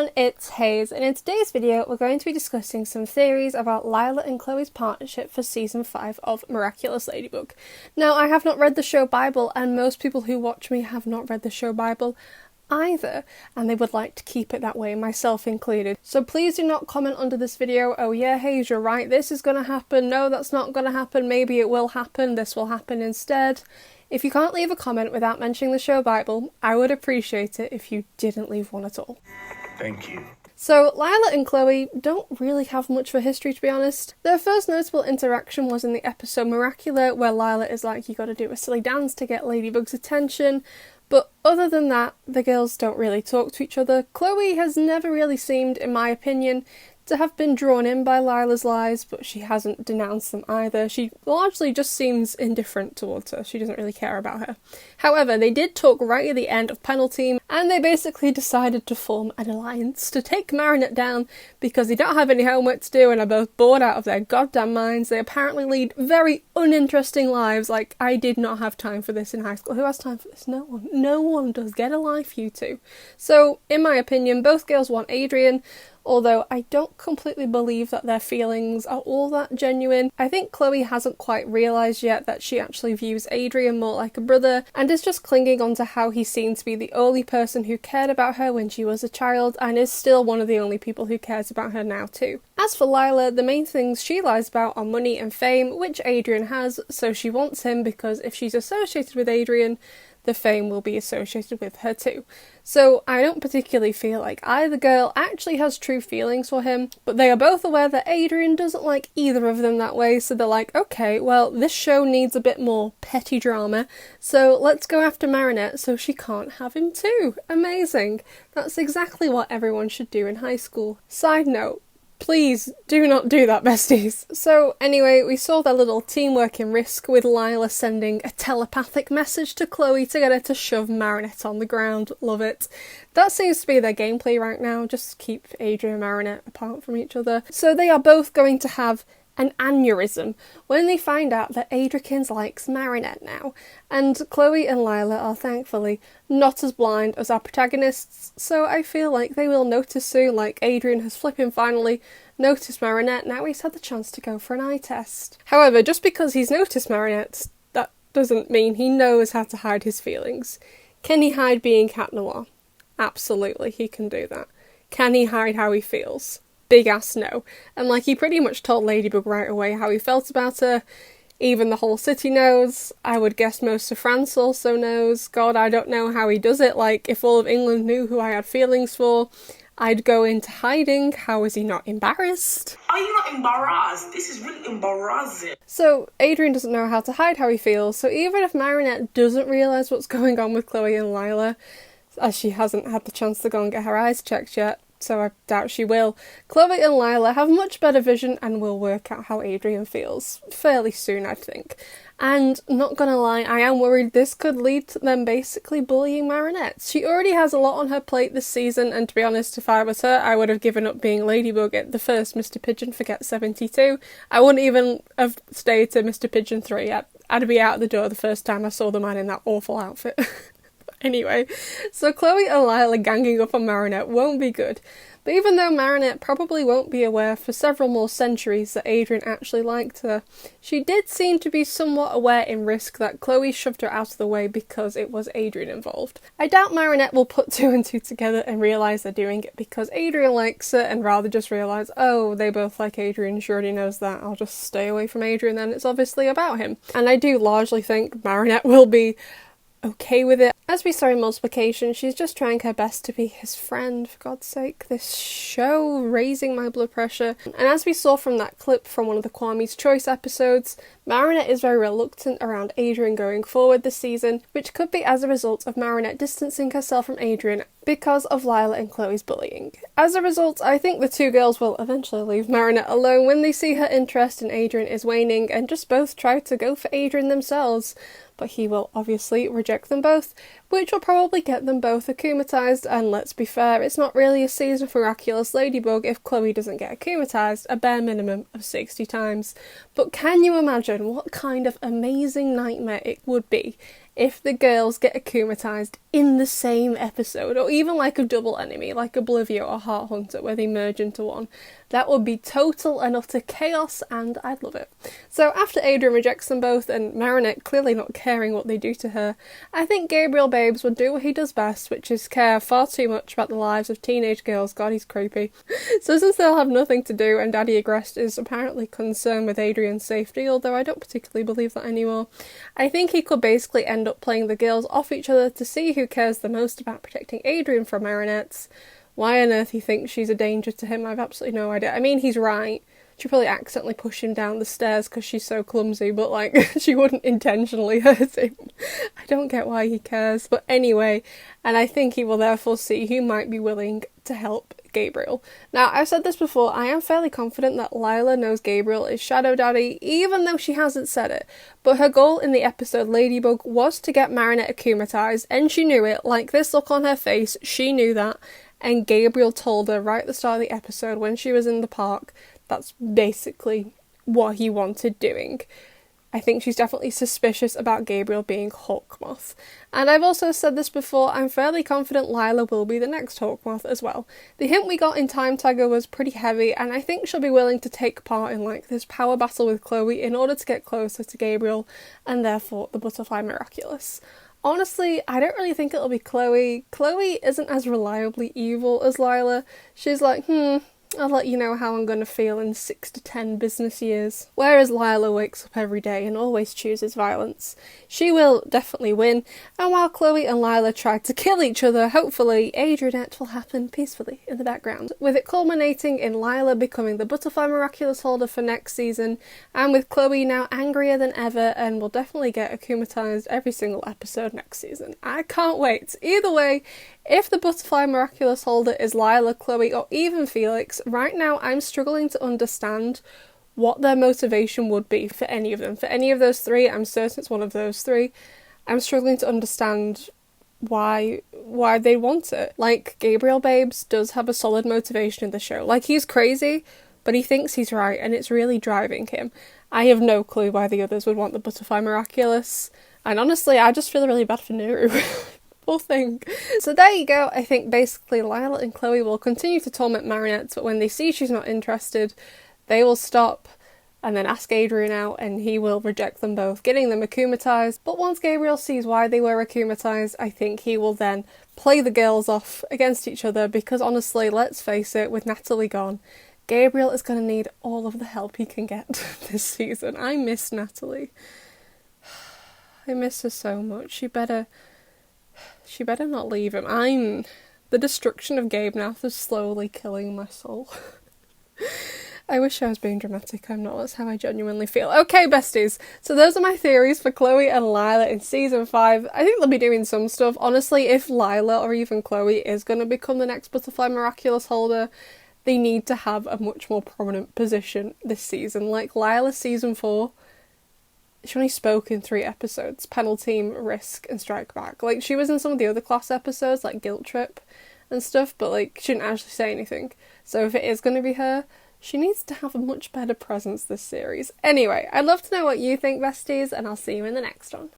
everyone, it's Hayes, and in today's video we're going to be discussing some theories about Lila and Chloe's partnership for season 5 of Miraculous Ladybug. Now, I have not read the show Bible, and most people who watch me have not read the show Bible either, and they would like to keep it that way, myself included. So please do not comment under this video, oh yeah Hayes, you're right, this is gonna happen, no that's not gonna happen, maybe it will happen, this will happen instead. If you can't leave a comment without mentioning the show Bible, I would appreciate it if you didn't leave one at all. Thank you. So, Lila and Chloe don't really have much of a history, to be honest. Their first notable interaction was in the episode Miraculous, where Lila is like, you gotta do a silly dance to get Ladybug's attention. But other than that, the girls don't really talk to each other. Chloe has never really seemed, in my opinion, to have been drawn in by Lila's lies, but she hasn't denounced them either. She largely just seems indifferent towards her. She doesn't really care about her. However, they did talk right at the end of Panel Team, and they basically decided to form an alliance to take Marinette down because they don't have any homework to do and are both bored out of their goddamn minds. They apparently lead very uninteresting lives. Like, I did not have time for this in high school. Who has time for this? No one. No one does. Get a life, you two. So, in my opinion, both girls want Adrien, although I don't completely believe that their feelings are all that genuine. I think Chloe hasn't quite realised yet that she actually views Adrien more like a brother, and is just clinging on to how he seemed to be the only person who cared about her when she was a child, and is still one of the only people who cares about her now too. As for Lila, the main things she lies about are money and fame, which Adrien has, so she wants him because if she's associated with Adrien, the fame will be associated with her too. So I don't particularly feel like either girl actually has true feelings for him, but they are both aware that Adrien doesn't like either of them that way, so they're like, okay, well, this show needs a bit more petty drama, so let's go after Marinette so she can't have him too. Amazing. That's exactly what everyone should do in high school. Side note, please do not do that, besties. So anyway, we saw their little teamwork in Risk with Lila sending a telepathic message to Chloe to get her to shove Marinette on the ground. Love it. That seems to be their gameplay right now, just keep Adrien and Marinette apart from each other. So they are both going to have an aneurysm when they find out that Adrien likes Marinette now, and Chloe and Lila are thankfully not as blind as our protagonists, so I feel like they will notice soon, like Adrien has flipping finally noticed Marinette, now he's had the chance to go for an eye test. However, just because he's noticed Marinette, that doesn't mean he knows how to hide his feelings. Can he hide being Cat Noir? Absolutely, he can do that. Can he hide how he feels? Big ass no. And like, he pretty much told Ladybug right away how he felt about her. Even the whole city knows. I would guess most of France also knows. God, I don't know how he does it. Like, if all of England knew who I had feelings for, I'd go into hiding. How is he not embarrassed? Are you not embarrassed? This is really embarrassing. So, Adrien doesn't know how to hide how he feels, so even if Marinette doesn't realise what's going on with Chloe and Lila, as she hasn't had the chance to go and get her eyes checked yet, so I doubt she will, Chloe and Lila have much better vision and will work out how Adrien feels fairly soon, I think. And not gonna lie, I am worried this could lead to them basically bullying Marinette. She already has a lot on her plate this season, and to be honest, if I was her, I would have given up being Ladybug at the first Mr. Pigeon Forget 72. I wouldn't even have stayed to Mr. Pigeon 3. I'd be out the door the first time I saw the man in that awful outfit. Anyway, so Chloe and Lila ganging up on Marinette won't be good. But even though Marinette probably won't be aware for several more centuries that Adrien actually liked her, she did seem to be somewhat aware in Risk that Chloe shoved her out of the way because it was Adrien involved. I doubt Marinette will put two and two together and realise they're doing it because Adrien likes her, and rather just realise, oh, they both like Adrien, she already knows that, I'll just stay away from Adrien then, it's obviously about him. And I do largely think Marinette will be okay with it. As we saw in Multiplication, she's just trying her best to be his friend, for God's sake. This show raising my blood pressure. And as we saw from that clip from one of the Kwame's Choice episodes, Marinette is very reluctant around Adrien going forward this season, which could be as a result of Marinette distancing herself from Adrien because of Lila and Chloe's bullying. As a result, I think the two girls will eventually leave Marinette alone when they see her interest in Adrien is waning and just both try to go for Adrien themselves. But he will obviously reject them both, which will probably get them both akumatized, and let's be fair, it's not really a season for Miraculous Ladybug if Chloe doesn't get akumatized a bare minimum of 60 times. But can you imagine what kind of amazing nightmare it would be if the girls get akumatized in the same episode, or even like a double enemy, like Oblivia or Heart Hunter, where they merge into one. That would be total and utter chaos, and I'd love it. So after Adrien rejects them both, and Marinette clearly not caring what they do to her, I think Gabriel Babes would do what he does best, which is care far too much about the lives of teenage girls. God, he's creepy. So since they'll have nothing to do, and Daddy Agreste is apparently concerned with Adrien's safety, although I don't particularly believe that anymore, I think he could basically end up playing the girls off each other to see who cares the most about protecting Adrien from Marinettes. Why on earth he thinks she's a danger to him, I've absolutely no idea. I mean, he's right. She probably accidentally pushed him down the stairs because she's so clumsy, but, like, she wouldn't intentionally hurt him. I don't get why he cares. But anyway, and I think he will therefore see who might be willing to help Gabriel. Now, I've said this before, I am fairly confident that Lila knows Gabriel is Shadow Daddy, even though she hasn't said it. But her goal in the episode Ladybug was to get Marinette akumatized, and she knew it. Like, this look on her face, she knew that. And Gabriel told her right at the start of the episode when she was in the park, that's basically what he wanted doing. I think she's definitely suspicious about Gabriel being Hawkmoth. And I've also said this before, I'm fairly confident Lila will be the next Hawkmoth as well. The hint we got in Time Tagger was pretty heavy, and I think she'll be willing to take part in like this power battle with Chloe in order to get closer to Gabriel, and therefore the Butterfly Miraculous. Honestly, I don't really think it'll be Chloe. Chloe isn't as reliably evil as Lila. She's like, I'll let you know how I'm going to feel in 6 to 10 business years. Whereas Lila wakes up every day and always chooses violence. She will definitely win, and while Chloe and Lila try to kill each other, hopefully Adrienette will happen peacefully in the background, with it culminating in Lila becoming the Butterfly Miraculous holder for next season, and with Chloe now angrier than ever and will definitely get akumatized every single episode next season. I can't wait. Either way, if the Butterfly Miraculous holder is Lila, Chloe, or even Felix, right now I'm struggling to understand what their motivation would be for any of them. For any of those three, I'm certain it's one of those three. I'm struggling to understand why they want it. Like, Gabriel Babes does have a solid motivation in the show. Like, he's crazy, but he thinks he's right, and it's really driving him. I have no clue why the others would want the Butterfly Miraculous. And honestly, I just feel really bad for Nuru. Poor thing. So there you go. I think basically Lila and Chloe will continue to torment Marinette, but when they see she's not interested, they will stop and then ask Adrien out, and he will reject them both, getting them akumatized. But once Gabriel sees why they were akumatized, I think he will then play the girls off against each other, because honestly, let's face it, with Natalie gone, Gabriel is going to need all of the help he can get this season. I miss Natalie. I miss her so much. She better not leave him. The destruction of Gabe Nath is slowly killing my soul. I wish I was being dramatic, I'm not. That's how I genuinely feel. Okay, besties, so those are my theories for Chloe and Lila in season 5. I think they'll be doing some stuff. Honestly, if Lila or even Chloe is going to become the next Butterfly Miraculous holder, they need to have a much more prominent position this season. Like Lila season 4, she only spoke in 3 episodes. Penalty, Risk, and Strike Back. Like, she was in some of the other class episodes, like Guilt Trip and stuff, but, like, she didn't actually say anything. So if it is going to be her, she needs to have a much better presence this series. Anyway, I'd love to know what you think, besties, and I'll see you in the next one.